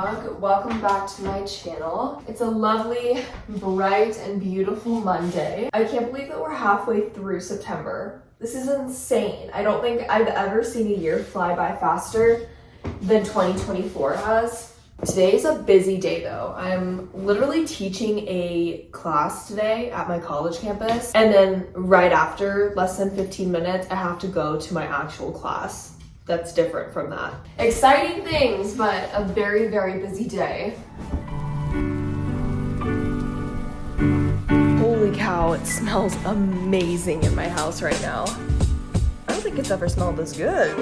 vlog. Welcome back to my channel. It's a lovely, bright, and beautiful Monday. I can't believe that we're halfway through September. This is insane. I don't think I've ever seen a year fly by faster than 2024 has. Today's a busy day though. I'm literally teaching a class today at my college campus, and then right after, less than 15 minutes, I have to go to my actual class. That's different from that. Exciting things, but a very, very busy day. Holy cow, it smells amazing in my house right now. I don't think it's ever smelled this good.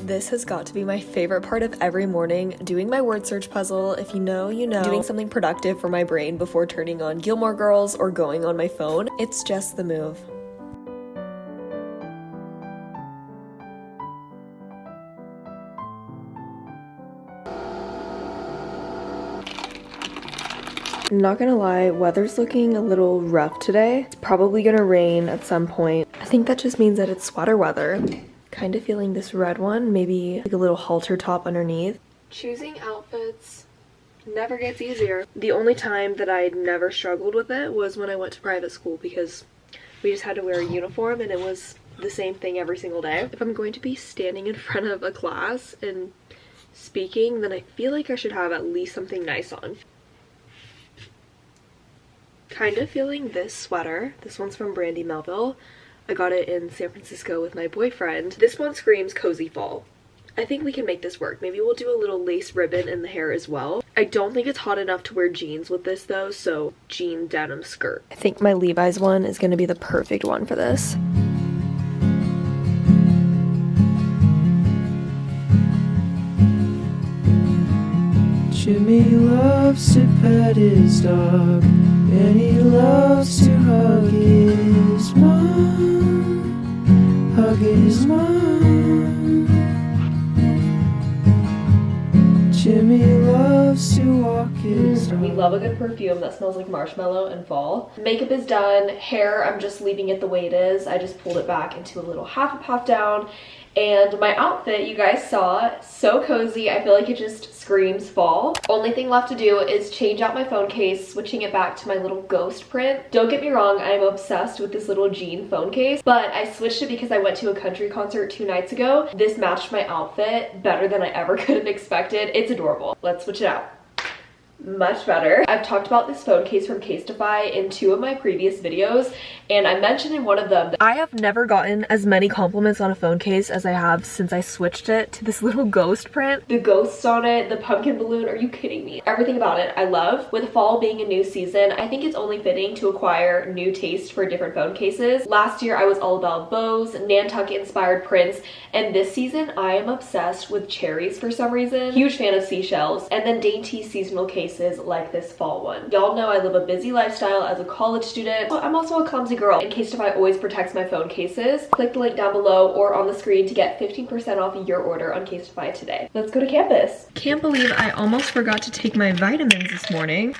This has got to be my favorite part of every morning, doing my word search puzzle. If you know, you know. Doing something productive for my brain before turning on Gilmore Girls or going on my phone. It's just the move. I'm not gonna lie, weather's looking a little rough today. It's probably gonna rain at some point. I think that just means that it's sweater weather. Kind of feeling this red one, maybe like a little halter top underneath. Choosing outfits never gets easier. The only time that I never struggled with it was when I went to private school, because we just had to wear a uniform and it was the same thing every single day. If I'm going to be standing in front of a class and speaking, then I feel like I should have at least something nice on. Kind of feeling this sweater. This one's from Brandy Melville. I got it in San Francisco with my boyfriend. This one screams cozy fall. I think we can make this work. Maybe we'll do a little lace ribbon in the hair as well. I don't think it's hot enough to wear jeans with this though, so jean denim skirt. I think my Levi's one is gonna be the perfect one for this. Jimmy loves to pet his dog, and he loves to hug his mom. Hug his mom. Jimmy loves to walk his dog. We love a good perfume that smells like marshmallow and fall. Makeup is done. Hair, I'm just leaving it the way it is. I just pulled it back into a little half a puff down. And my outfit, you guys saw, so cozy. I feel like it just screams fall. Only thing left to do is change out my phone case, switching it back to my little ghost print. Don't get me wrong, I'm obsessed with this little jean phone case, but I switched it because I went to a country concert 2 nights ago. This matched my outfit better than I ever could have expected. It's adorable. Let's switch it out. Much better. I've talked about this phone case from Casetify in 2 of my previous videos, and I mentioned in one of them that I have never gotten as many compliments on a phone case as I have since I switched it to this little ghost print. The ghosts on it, the pumpkin balloon, are you kidding me? Everything about it I love. With fall being a new season, I think it's only fitting to acquire new taste for different phone cases. Last year I was all about bows, Nantucket inspired prints, and this season I am obsessed with cherries for some reason. Huge fan of seashells, and then dainty seasonal cases like this fall one. Y'all know I live a busy lifestyle as a college student, but I'm also a clumsy girl, and Casetify always protects my phone cases. Click the link down below or on the screen to get 15% off your order on Casetify today. Let's go to campus. Can't believe I almost forgot to take my vitamins this morning.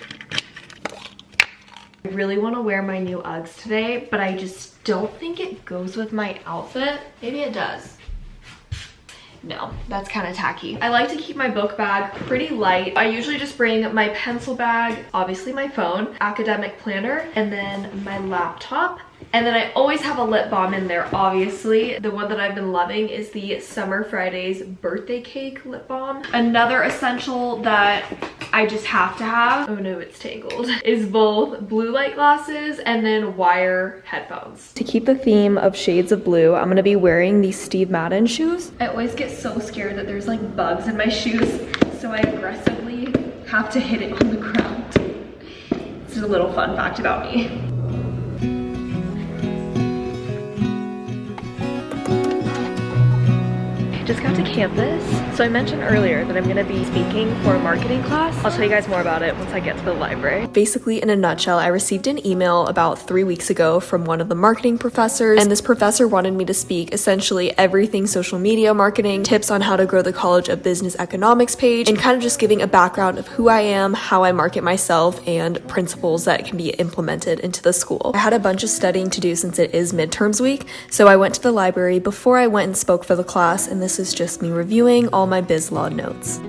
I really want to wear my new Uggs today, but I just don't think it goes with my outfit. Maybe it does. No, that's kind of tacky. I like to keep my book bag pretty light. I usually just bring my pencil bag, obviously my phone, academic planner, and then my laptop. And then I always have a lip balm in there, obviously. The one that I've been loving is the Summer Fridays birthday cake lip balm. Another essential that I just have to have, oh no, it's tangled, is both blue light glasses and then wire headphones. To keep the theme of shades of blue, I'm gonna be wearing these Steve Madden shoes. I always get so scared that there's like bugs in my shoes, so I aggressively have to hit it on the ground. This is a little fun fact about me. Just got to campus. So I mentioned earlier that I'm gonna be speaking for a marketing class. I'll tell you guys more about it once I get to the library. Basically, in a nutshell, I received an email about 3 weeks ago from one of the marketing professors, and this professor wanted me to speak essentially everything social media marketing, tips on how to grow the College of Business Economics page, and kind of just giving a background of who I am, how I market myself, and principles that can be implemented into the school. I had a bunch of studying to do since it is midterms week, so I went to the library before I went and spoke for the class, and this is just me reviewing all my biz law notes.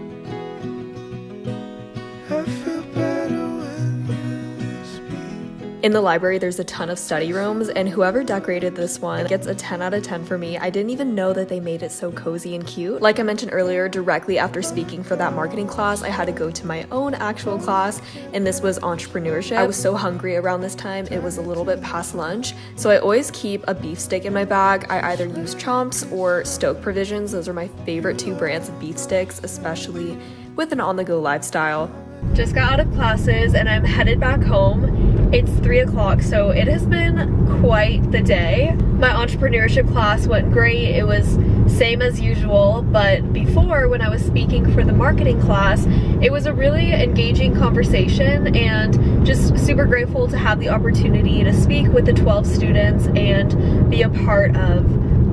In the library, there's a ton of study rooms, and whoever decorated this one gets a 10 out of 10 for me. I didn't even know that they made it so cozy and cute. Like I mentioned earlier, directly after speaking for that marketing class, I had to go to my own actual class, and this was entrepreneurship. I was so hungry around this time, it was a little bit past lunch, so I always keep a beef stick in my bag. I either use Chomps or Stoke Provisions. Those are my favorite 2 brands of beef sticks, especially with an on-the-go lifestyle. Just got out of classes and I'm headed back home. It's 3 o'clock, so it has been quite the day. My entrepreneurship class went great. It was same as usual, but before, when I was speaking for the marketing class, it was a really engaging conversation, and just super grateful to have the opportunity to speak with the 12 students and be a part of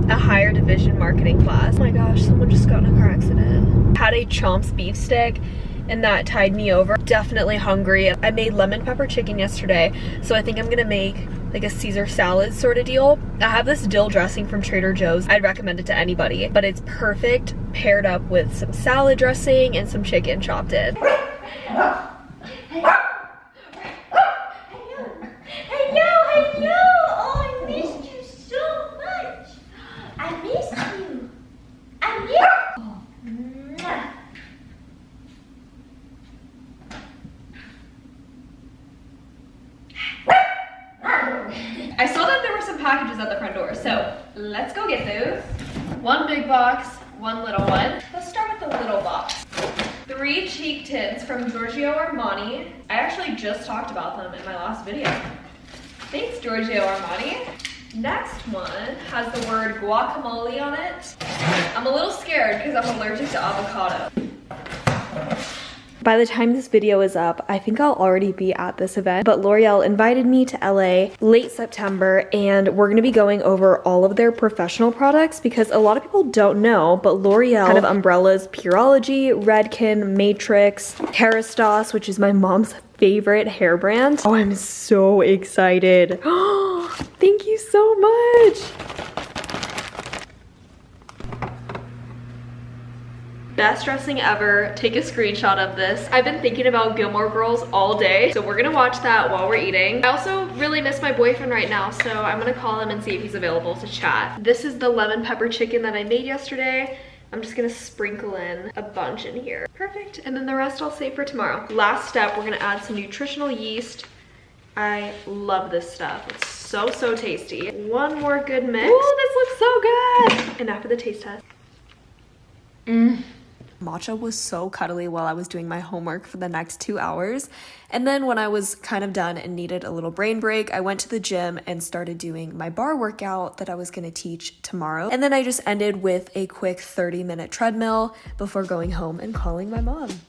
a higher division marketing class. Oh my gosh, someone just got in a car accident. Had a Chomps beef stick, and that tied me over. Definitely hungry. I made lemon pepper chicken yesterday, so I think I'm gonna make like a Caesar salad sort of deal. I have this dill dressing from Trader Joe's. I'd recommend it to anybody, but it's perfect paired up with some salad dressing and some chicken chopped in. Hello, hello! Oh, I missed you so much. I missed you. I missed you. Oh, mwah. I saw that there were some packages at the front door, so let's go get those. 1 big box, 1 little one. Let's start with the little box. 3 cheek tints from Giorgio Armani. I actually just talked about them in my last video. Thanks, Giorgio Armani. Next one has the word guacamole on it. I'm a little scared because I'm allergic to avocado. By the time this video is up, I think I'll already be at this event, but L'Oreal invited me to LA late September, and we're gonna be going over all of their professional products because a lot of people don't know, but L'Oreal kind of umbrellas Pureology, Redken, Matrix, Kerastase, which is my mom's favorite hair brand. Oh, I'm so excited. Thank you so much. Best dressing ever. Take a screenshot of this. I've been thinking about Gilmore Girls all day, so we're gonna watch that while we're eating. I also really miss my boyfriend right now, so I'm gonna call him and see if he's available to chat. This is the lemon pepper chicken that I made yesterday. I'm just gonna sprinkle in a bunch in here. Perfect, and then the rest I'll save for tomorrow. Last step, we're gonna add some nutritional yeast. I love this stuff. It's so, so tasty. 1 more good mix. Ooh, this looks so good. And now for the taste test. Matcha was so cuddly while I was doing my homework for the next 2 hours. And then when I was kind of done and needed a little brain break, I went to the gym and started doing my bar workout that I was gonna teach tomorrow. And then I just ended with a quick 30-minute treadmill before going home and calling my mom.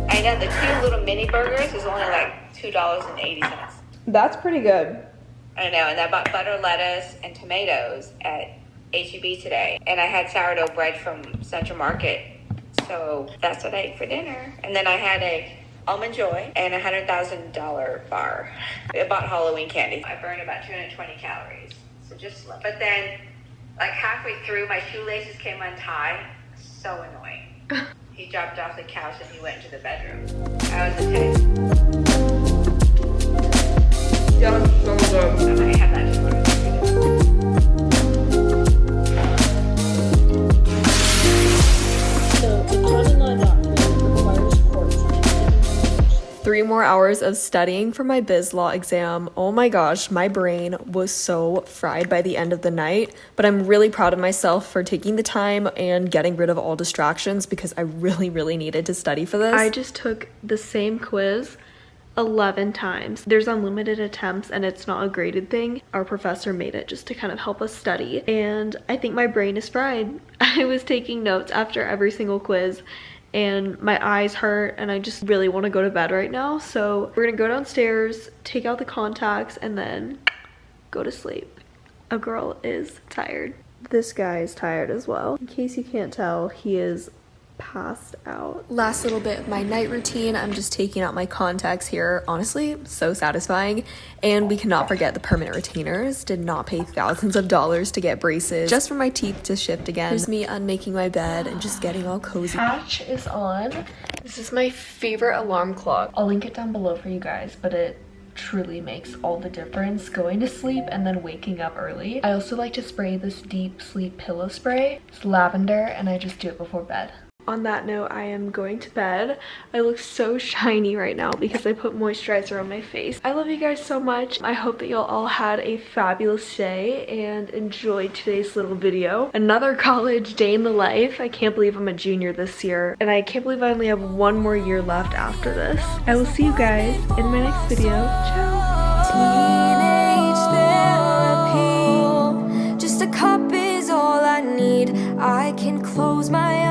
I know the 2 little mini burgers is only like $2.80. That's pretty good. I know, and I bought butter, lettuce, and tomatoes at H-E-B today. And I had sourdough bread from Central Market. So that's what I ate for dinner. And then I had a Almond Joy and a $100,000 bar. I bought Halloween candy. I burned about 220 calories. So just, but then like halfway through, my shoelaces came untied. So annoying. He dropped off the couch and he went into the bedroom. I was a taste. Yeah, so good. I might have that tomorrow. So the common law document requires courts to 3 more hours of studying for my biz law exam. Oh my gosh, my brain was so fried by the end of the night, but I'm really proud of myself for taking the time and getting rid of all distractions because I really needed to study for this. I just took the same quiz 11 times. There's unlimited attempts and it's not a graded thing. Our professor made it just to kind of help us study, and I think my brain is fried. I was taking notes after every single quiz and my eyes hurt and I just really want to go to bed right now. So we're gonna go downstairs, take out the contacts, and then go to sleep. A girl is tired. This guy is tired as well. In case you can't tell, he is passed out. Last little bit of my night routine. I'm just taking out my contacts here. Honestly, so satisfying. And we cannot forget the permanent retainers. Did not pay thousands of dollars to get braces just for my teeth to shift again. Here's me unmaking my bed and just getting all cozy. Patch is on. This is my favorite alarm clock. I'll link it down below for you guys, but it truly makes all the difference going to sleep and then waking up early. I also like to spray this deep sleep pillow spray. It's lavender and I just do it before bed. On that note, I am going to bed. I look so shiny right now because I put moisturizer on my face. I love you guys so much. I hope that y'all all had a fabulous day and enjoyed today's little video. Another college day in the life. I can't believe I'm a junior this year, and I can't believe I only have one more year left after this. I will see you guys in my next video. Ciao! Teenage therapy. Just a cup is all I need. I can close my